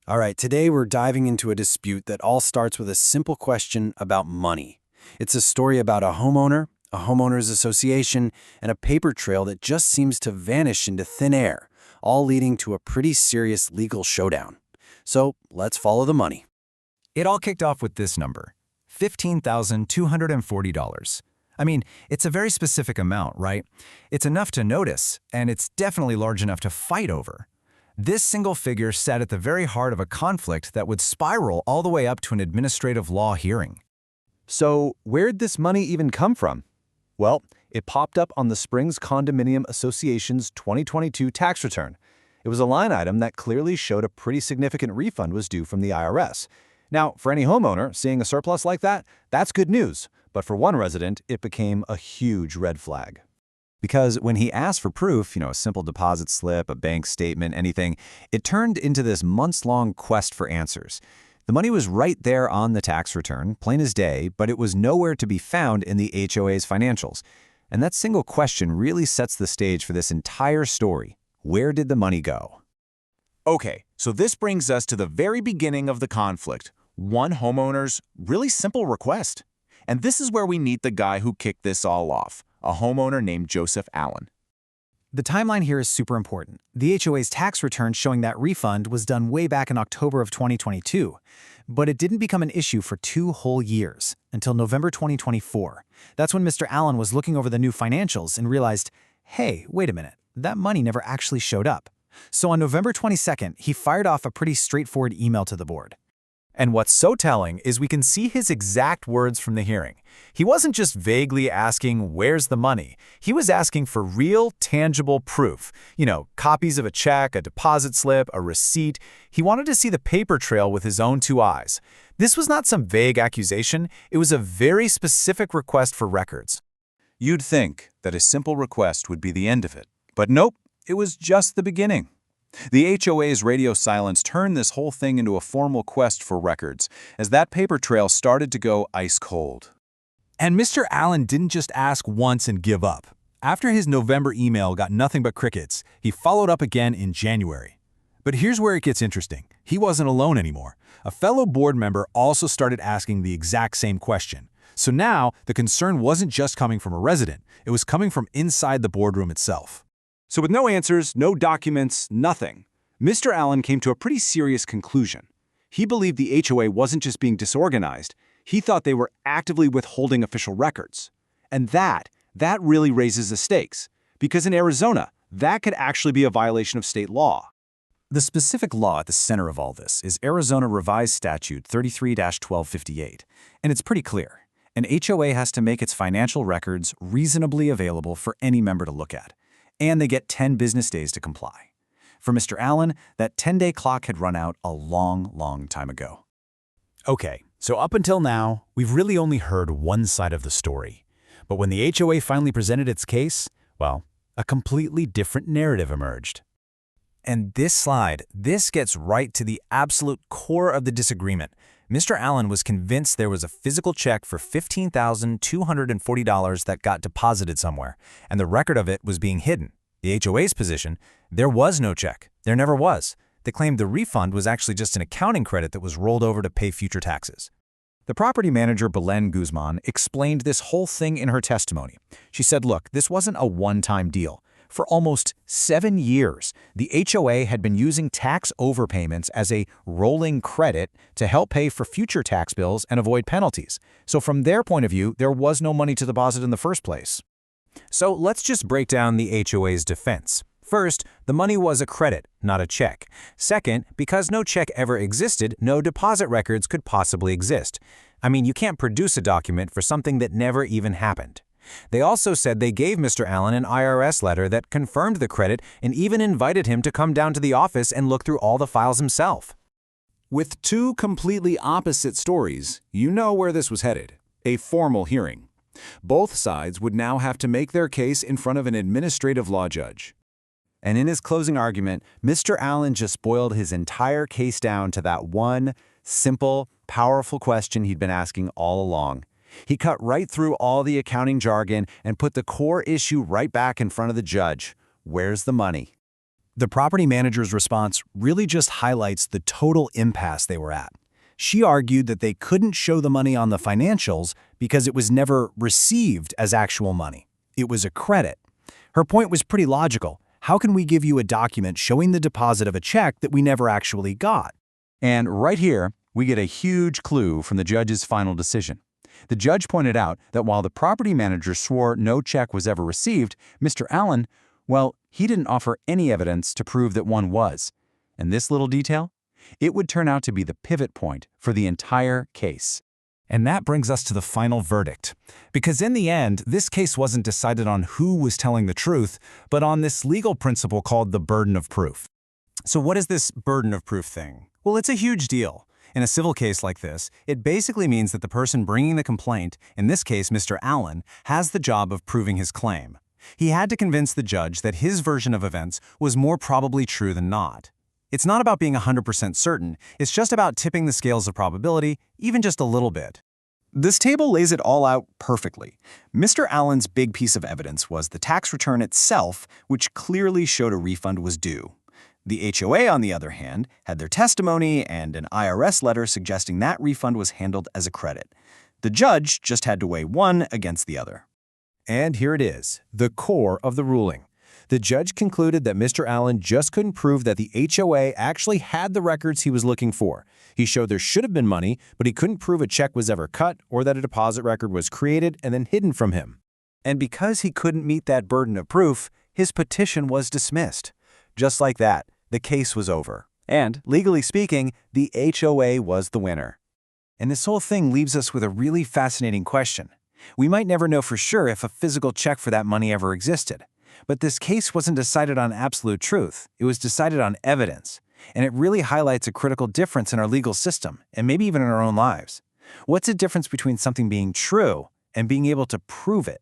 All right, today we're diving into a dispute that all starts with a simple question about money. It's a story about a homeowner, a homeowners association, and a paper trail that just seems to vanish into thin air, all leading to a pretty serious legal showdown. So let's follow the money. It all kicked off with this number, $15,240. I mean, it's a very specific amount, right? It's enough to notice, and it's definitely large enough to fight over. This single figure sat at the very heart of a conflict that would spiral all the way up to an administrative law hearing. So, where'd this money even come from? Well, it popped up on the Springs Condominium Association's 2022 tax return. It was a line item that clearly showed a pretty significant refund was due from the IRS. Now, for any homeowner, seeing a surplus like that, that's good news. But for one resident, it became a huge red flag. Because when he asked for proof, a simple deposit slip, a bank statement, anything, it turned into this months-long quest for answers. The money was right there on the tax return, plain as day, but it was nowhere to be found in the HOA's financials. And that single question really sets the stage for this entire story. Where did the money go? Okay, so this brings us to the very beginning of the conflict. One homeowner's really simple request. And this is where we meet the guy who kicked this all off, a homeowner named Joseph Allan. The timeline here is super important. The HOA's tax return showing that refund was done way back in October of 2022, but it didn't become an issue for 2 whole years, until November 2024. That's when Mr. Allan was looking over the new financials and realized, hey, wait a minute, that money never actually showed up. So on November 22nd, he fired off a pretty straightforward email to the board. And what's so telling is we can see his exact words from the hearing. He wasn't just vaguely asking, where's the money? He was asking for real, tangible proof. Copies of a check, a deposit slip, a receipt. He wanted to see the paper trail with his own 2 eyes. This was not some vague accusation. It was a very specific request for records. You'd think that a simple request would be the end of it. But nope, it was just the beginning. The HOA's radio silence turned this whole thing into a formal quest for records, as that paper trail started to go ice cold. And Mr. Allan didn't just ask once and give up. After his November email got nothing but crickets, he followed up again in January. But here's where it gets interesting. He wasn't alone anymore. A fellow board member also started asking the exact same question. So now, the concern wasn't just coming from a resident. It was coming from inside the boardroom itself. So with no answers, no documents, nothing, Mr. Allan came to a pretty serious conclusion. He believed the HOA wasn't just being disorganized, he thought they were actively withholding official records. And that really raises the stakes, because in Arizona, that could actually be a violation of state law. The specific law at the center of all this is Arizona Revised Statute 33-1258, and it's pretty clear. An HOA has to make its financial records reasonably available for any member to look at, and they get 10 business days to comply. For Mr. Allan, that 10-day clock had run out a long, long time ago. Okay, so up until now, we've really only heard one side of the story. But when the HOA finally presented its case, well, a completely different narrative emerged. And this gets right to the absolute core of the disagreement. Mr. Allan was convinced there was a physical check for $15,240 that got deposited somewhere, and the record of it was being hidden. The HOA's position, there was no check. There never was. They claimed the refund was actually just an accounting credit that was rolled over to pay future taxes. The property manager, Belen Guzman, explained this whole thing in her testimony. She said, look, this wasn't a one-time deal. For almost 7 years, the HOA had been using tax overpayments as a rolling credit to help pay for future tax bills and avoid penalties. So from their point of view, there was no money to deposit in the first place. So let's just break down the HOA's defense. First, the money was a credit, not a check. Second, because no check ever existed, no deposit records could possibly exist. I mean, you can't produce a document for something that never even happened. They also said they gave Mr. Allan an IRS letter that confirmed the credit and even invited him to come down to the office and look through all the files himself. With 2 completely opposite stories, you know where this was headed: a formal hearing. Both sides would now have to make their case in front of an administrative law judge. And in his closing argument, Mr. Allan just boiled his entire case down to that one simple, powerful question he'd been asking all along. He cut right through all the accounting jargon and put the core issue right back in front of the judge. Where's the money? The property manager's response really just highlights the total impasse they were at. She argued that they couldn't show the money on the financials because it was never received as actual money. It was a credit. Her point was pretty logical. How can we give you a document showing the deposit of a check that we never actually got? And right here, we get a huge clue from the judge's final decision. The judge pointed out that while the property manager swore no check was ever received, Mr. Allan, well, he didn't offer any evidence to prove that one was. And this little detail? It would turn out to be the pivot point for the entire case. And that brings us to the final verdict. Because in the end, this case wasn't decided on who was telling the truth, but on this legal principle called the burden of proof. So what is this burden of proof thing? Well, it's a huge deal. In a civil case like this, it basically means that the person bringing the complaint, in this case Mr. Allan, has the job of proving his claim. He had to convince the judge that his version of events was more probably true than not. It's not about being 100% certain, it's just about tipping the scales of probability, even just a little bit. This table lays it all out perfectly. Mr. Allan's big piece of evidence was the tax return itself, which clearly showed a refund was due. The HOA, on the other hand, had their testimony and an IRS letter suggesting that refund was handled as a credit. The judge just had to weigh one against the other. And here it is, the core of the ruling. The judge concluded that Mr. Allan just couldn't prove that the HOA actually had the records he was looking for. He showed there should have been money, but he couldn't prove a check was ever cut or that a deposit record was created and then hidden from him. And because he couldn't meet that burden of proof, his petition was dismissed. Just like that, the case was over. And, legally speaking, the HOA was the winner. And this whole thing leaves us with a really fascinating question. We might never know for sure if a physical check for that money ever existed. But this case wasn't decided on absolute truth. It was decided on evidence. And it really highlights a critical difference in our legal system, and maybe even in our own lives. What's the difference between something being true and being able to prove it?